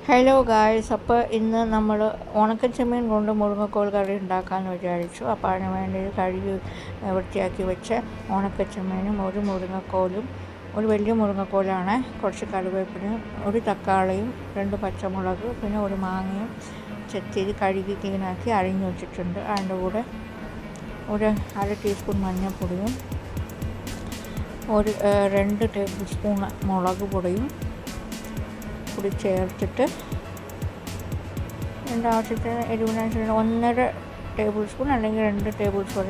Hello guys, അപ്പോൾ ഇന്ന് നമ്മൾ ഉണക്കച്ചെമ്മീൻ കൊണ്ട് മുരിങ്ങക്കോൽ കറി ഉണ്ടാക്കാമെന്ന് വിചാരിച്ചു. അപ്പോൾ അതിന് വേണ്ടി കഴുകി വൃത്തിയാക്കി വെച്ച ഉണക്കച്ചെമ്മീനും ഒരു മുരിങ്ങക്കോലും, ഒരു വലിയ മുരിങ്ങക്കോലാണ്, കുറച്ച് കറിവേപ്പിലയും, ഒരു തക്കാളിയും, 2 പച്ചമുളക്, പിന്നെ ഒരു മാങ്ങയും ചെത്തി കഴുകി ക്ലീനാക്കി അരിഞ്ഞു വെച്ചിട്ടുണ്ട്. അതിൻ്റെ കൂടെ ഒരു 1/2 ടീസ്പൂൺ മഞ്ഞൾപ്പൊടിയും, ഒരു 2 ടേബിൾ സ്പൂൺ മുളക് പൊടിയും കൂടി ചേർത്തിട്ട് എൻ്റെ ആവശ്യത്തിന് എരിവിനനുസരിച്ച് 1.5 ടേബിൾ സ്പൂൺ അല്ലെങ്കിൽ 2 ടേബിൾ സ്പൂൺ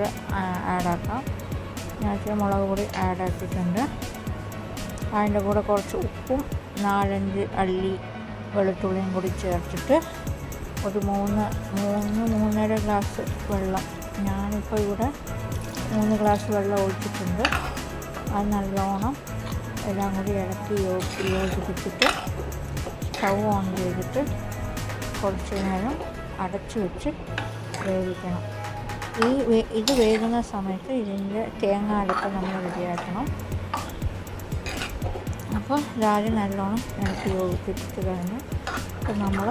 ആഡാക്കാം. ഞാൻ മുളക് പൊടി ആഡാക്കിയിട്ടുണ്ട്. അതിൻ്റെ കൂടെ കുറച്ച് ഉപ്പും 4-5 അല്ലി വെളുത്തുള്ളിയും കൂടി ചേർത്തിട്ട് ഒരു 3-3.5 ഗ്ലാസ് വെള്ളം, ഞാനിപ്പോൾ ഇവിടെ 3 ഗ്ലാസ് വെള്ളം ഒഴിച്ചിട്ടുണ്ട്. അത് നല്ലോണം എല്ലാം കൂടി ഇളക്കി യോജിപ്പിച്ചിട്ട് സ്റ്റൗ ഓൺ ചെയ്തിട്ട് കുറച്ച് നേരം അടച്ചു വെച്ച് വേവിക്കണം. ഇത് വേകുന്ന സമയത്ത് ഇതിൻ്റെ തേങ്ങ അരപ്പ് നമ്മൾ റെഡിയാക്കണം. അപ്പോൾ ആദ്യം നല്ലോണം ഇളക്കി യോജിപ്പിച്ചിട്ട് കഴിഞ്ഞ് അപ്പോൾ നമ്മൾ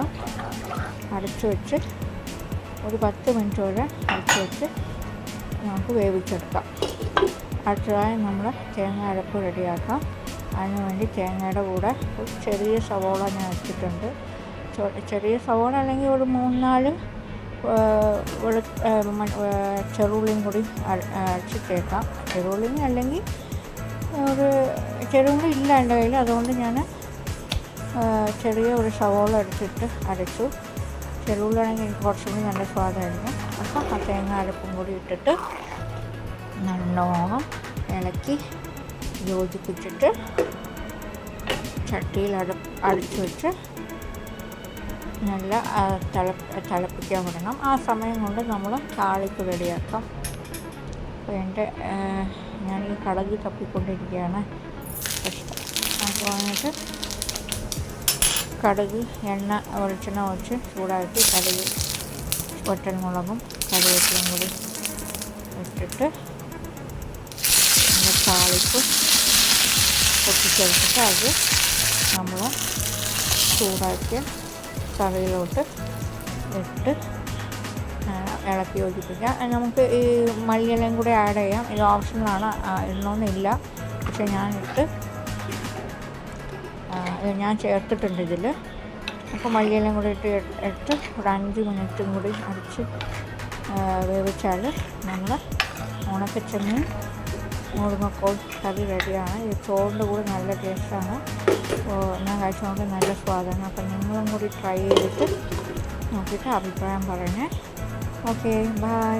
അടച്ചു വെച്ച് ഒരു 10 മിനിറ്റ് വരെ അടച്ചു വെച്ച് നമുക്ക് വേവിച്ചെടുക്കാം. അടുത്തതായി നമ്മൾ തേങ്ങ അരപ്പ് റെഡിയാക്കാം. അതിന് വേണ്ടി തേങ്ങയുടെ കൂടെ ഒരു ചെറിയ സവോള ഞാൻ വെച്ചിട്ടുണ്ട്. ചെറിയ സവോള അല്ലെങ്കിൽ ഒരു 3-4 ചെറുള്ളിയും കൂടി അരച്ച് ചേർക്കാം. ചെറുള്ളി അല്ലെങ്കിൽ ഒരു ചെറുള്ളി ഇല്ല എൻ്റെ കയ്യിൽ, അതുകൊണ്ട് ഞാൻ ചെറിയ ഒരു സവോള എടുത്തിട്ട് അരച്ചു. ചെറുള്ളി ആണെങ്കിൽ എനിക്ക് കുറച്ചുകൂടി നല്ല സ്വാദായിരിക്കും. അപ്പോൾ ആ തേങ്ങ അരപ്പും കൂടി ഇട്ടിട്ട് നല്ലോണം ഇളക്കി യോജിപ്പിച്ചിട്ട് ചട്ടിയിൽ അടച്ചു വെച്ച് നല്ല തിളപ്പിക്കാൻ വിടണം. ആ സമയം കൊണ്ട് നമ്മൾ താളിപ്പ് റെഡിയാക്കാം. അപ്പോൾ ഞാൻ ഈ കടുക് തപ്പിക്കൊണ്ടിരിക്കുകയാണ്. അപ്പോൾ വന്നിട്ട് കടുക് വെളിച്ചെണ്ണ ഒഴിച്ച് ചൂടാക്കി കടുക് വറ്റൽമുളകും കറിവേപ്പിലയും കൂടി ഇട്ടിട്ട് താളിപ്പ് പൊട്ടിച്ചെടുത്തിട്ട് അത് നമ്മൾ ചൂടാക്കിയ കറിയിലോട്ട് ഇട്ട് ഇളക്കി യോജിപ്പിക്കാം. നമുക്ക് ഈ മല്ലിയിലയും കൂടെ ആഡ് ചെയ്യാം. ഇത് ഓപ്ഷണലാണ്, ഇടണമെന്നില്ല. പക്ഷേ ഞാൻ ചേർത്തിട്ടുണ്ട് ഇതിൽ. അപ്പോൾ മല്ലിയിലയും കൂടി ഇട്ട് ഒരു 5 മിനിറ്റും കൂടി അടിച്ച് വേവിച്ചാൽ നമ്മൾ ഉണക്കച്ചെമ്മീൻ മുരിങ്ങക്കോൽ കറി റെഡിയാണ്. ഇത് ചോറിൻ്റെ കൂടെ നല്ല ടേസ്റ്റാണ്. ഞാൻ കഴിച്ചുകൊണ്ട് നല്ല സ്വാദാണ്. അപ്പം നിങ്ങളും കൂടി ട്രൈ ചെയ്തിട്ട് നോക്കിയിട്ട് അഭിപ്രായം പറയണേ. Okay, by.